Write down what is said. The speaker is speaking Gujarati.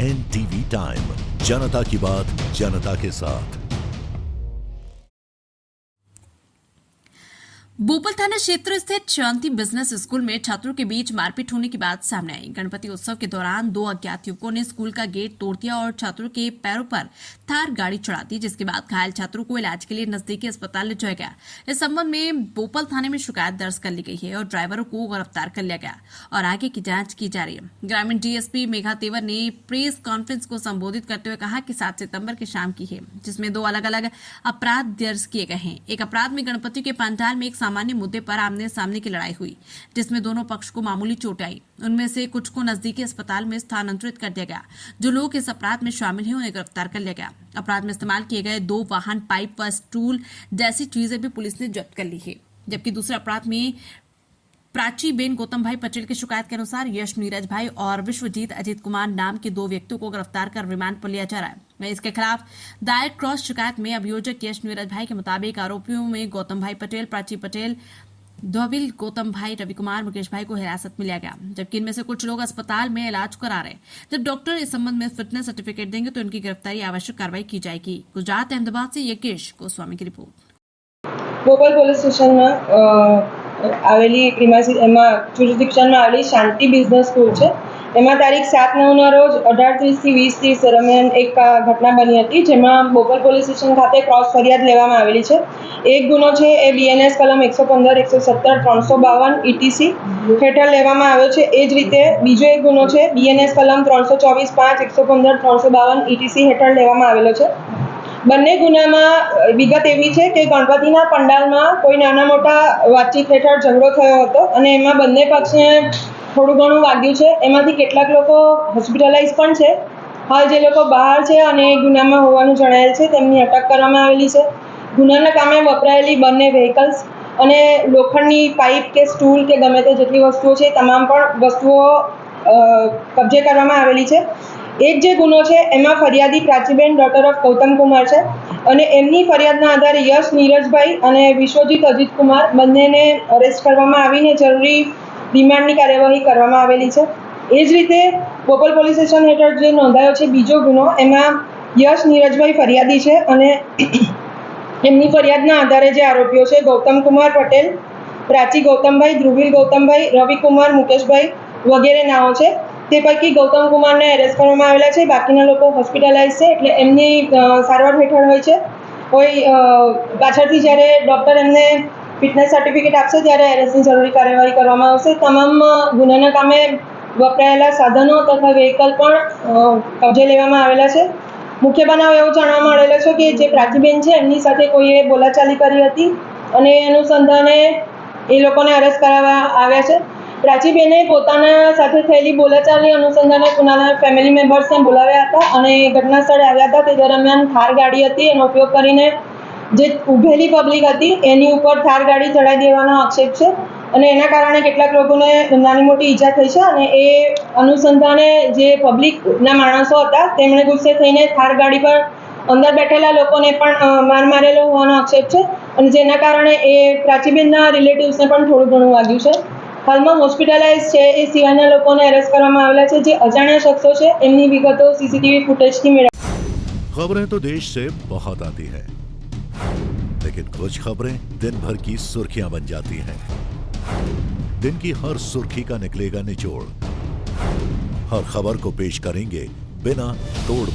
NTV टाइम, जनता की बात जनता के साथ। बोपल थाना क्षेत्र स्थित शांति बिजनेस स्कूल में छात्रों के बीच मारपीट होने की बात सामने आई। गणपति उत्सव के दौरान दो अज्ञात युवकों ने स्कूल का गेट तोड़ दिया और छात्रों के पैरों पर थार गाड़ी चढ़ा दी, जिसके बाद घायल छात्रों को इलाज के लिए नजदीकी अस्पताल ले जाया गया। इस संबंध में बोपल थाने में शिकायत दर्ज कर ली गई है और ड्राइवरों को गिरफ्तार कर लिया गया और आगे की जांच की जा रही है। ग्रामीण डीएसपी मेघा तेवर ने प्रेस कॉन्फ्रेंस को संबोधित करते हुए कहा कि 7 सितंबर की शाम की है, जिसमें दो अलग अलग अपराध दर्ज किए गए हैं। एक अपराध में गणपति के पंडाल में एक सामान्य मुद्दे पर आमने सामने की लड़ाई हुई, जिसमें दोनों पक्ष को मामूली चोट आई। उनमें से कुछ को नजदीकी अस्पताल में स्थानांतरित कर दिया गया। जो लोग इस अपराध में शामिल हैं उन्हें गिरफ्तार कर लिया गया। अपराध में इस्तेमाल किए गए 2 वाहन, पाइप व स्टूल जैसी चीजें भी पुलिस ने जब्त कर ली है। जबकि दूसरे अपराध में प्राची बेन गौतम भाई पटेल की शिकायत के अनुसार यश नीरज भाई और विश्वजीत अजीत कुमार नाम के 2 व्यक्तियों को गिरफ्तार कर रिमांड पर लिया जा रहा है। इसके खिलाफ दायर क्रॉस शिकायत में अभियोजक यश नीरज भाई के मुताबिक आरोपियों में गौतम भाई पटेल, प्राची पटेल, धोबिल गौतम भाई, रवि कुमार, मुकेश भाई को हिरासत में लिया गया। जबकि इनमें से कुछ लोग अस्पताल में इलाज करा रहे हैं। जब डॉक्टर इस संबंध में फिटनेस सर्टिफिकेट देंगे तो इनकी गिरफ्तारी आवश्यक कार्रवाई की जाएगी। गुजरात अहमदाबाद से यज्ञेश गोस्वामी की रिपोर्ट। बोपल पोलीस स्टेशનમાં આવેલી એમાં જ્યુરિસ્ડિક્શનમાં આવેલી શાંતિ બિઝનેસ સ્કૂલ છે। એમાં તારીખ 7/9ના રોજ 18:30 થી 20:30 દરમિયાન એક ઘટના બની હતી, જેમાં બોપલ પોલીસ સ્ટેશન ખાતે ક્રોસ ફરિયાદ લેવામાં આવેલી છે। એક ગુનો છે એ BNS કલમ 115, 117, 352 ETC હેઠળ લેવામાં આવ્યો છે। એ જ રીતે બીજો એક ગુનો છે BNS કલમ 324, 5, 115, 352 ETC હેઠળ લેવામાં આવેલો છે। બંને ગુનામાં વિગત એવી છે કે ગણપતિના પંડાલમાં કોઈ નાના મોટા વાતચીત હેઠળ ઝઘડો થયો હતો અને એમાં બંને પક્ષને થોડું ઘણું વાગ્યું છે। એમાંથી કેટલાક લોકો હોસ્પિટલાઇઝ પણ છે। હાલ જે લોકો બહાર છે અને ગુનામાં હોવાનું જણાયેલ છે તેમની અટક કરવામાં આવેલી છે। ગુનાના કામે વપરાયેલી બંને વ્હીકલ્સ અને લોખંડની પાઇપ કે સ્ટૂલ કે ગમે તે જેટલી વસ્તુઓ છે તમામ પણ વસ્તુઓ કબજે કરવામાં આવેલી છે। એક જે ગુનો છે એમાં ફરિયાદી પ્રાચીબેન ડોટર ઓફ ગૌતમ કુમાર છે અને એમની ફરિયાદના આધારે યશ નીરજભાઈ અને વિશ્વજીત અજીત કુમાર બંનેને અરેસ્ટ કરવામાં આવીને જરૂરી રિમાન્ડની કાર્યવાહી કરવામાં આવેલી છે। એ જ રીતે બોપલ પોલીસ સ્ટેશન હેઠળ જે નોંધાયો છે બીજો ગુનો, એમાં યશ નીરજભાઈ ફરિયાદી છે અને એમની ફરિયાદના આધારે જે આરોપીઓ છે ગૌતમ કુમાર પટેલ, પ્રાચી ગૌતમભાઈ, ધ્રુવિલ ગૌતમભાઈ, રવિ કુમાર, મુકેશભાઈ વગેરે નામો છે। તે પૈકી ગૌતમ કુમારને એરેસ્ટ કરવામાં આવેલા છે। બાકીના લોકો હોસ્પિટલાઇઝ છે એટલે એમની સારવાર હેઠળ હોય છે। કોઈ પાછળથી જ્યારે ડૉક્ટર એમને ફિટનેસ સર્ટિફિકેટ આપશે ત્યારે એરેસ્ટની જરૂરી કાર્યવાહી કરવામાં આવશે। તમામ ગુનાના કામે વપરાયેલા સાધનો તથા વ્હીકલ પણ કબજે લેવામાં આવેલા છે। મુખ્ય બનાવ એવો જાણવા મળેલો છે કે જે પ્રાચીબેન છે એમની સાથે કોઈએ બોલાચાલી કરી હતી અને એ અનુસંધાને એ લોકોને અરેસ્ટ કરાવવા આવ્યા છે। પ્રાચીબેને પોતાના સાથે થયેલી બોલાચાલી અનુસંધાને પોતાના ફેમિલી મેમ્બર્સને બોલાવ્યા હતા અને ઘટના સ્થળે આવ્યા હતા। તે દરમિયાન થાર ગાડી હતી, એનો ઉપયોગ કરીને જે ઊભેલી પબ્લિક હતી એની ઉપર થાર ગાડી ચડાવી દેવાનો આક્ષેપ છે અને એના કારણે કેટલાક લોકોને નાની મોટી ઈજા થઈ છે અને એ અનુસંધાને જે પબ્લિકના માણસો હતા તેમણે ગુસ્સે થઈને થાર ગાડી પર અંદર બેઠેલા લોકોને પણ માર મારેલો હોવાનો આક્ષેપ છે અને જેના કારણે એ પ્રાચીબેનના રિલેટિવ્સને પણ થોડું ઘણું વાગ્યું છે। હાલમાં હોસ્પિટલાઇઝ છે એ સિવાયના લોકોને એરેસ્ટ કરવામાં આવેલા છે। જે અજાણ્યા શખ્સો છે એમની વિગતો CCTV ફૂટેજથી મેળવી। खबरें तो देश से बहुत आती हैं, लेकिन कुछ खबरें दिन भर की सुर्खियां बन जाती हैं। दिन की हर सुर्खी का निकलेगा निचोड़। हर खबर को पेश करेंगे बिना तोड़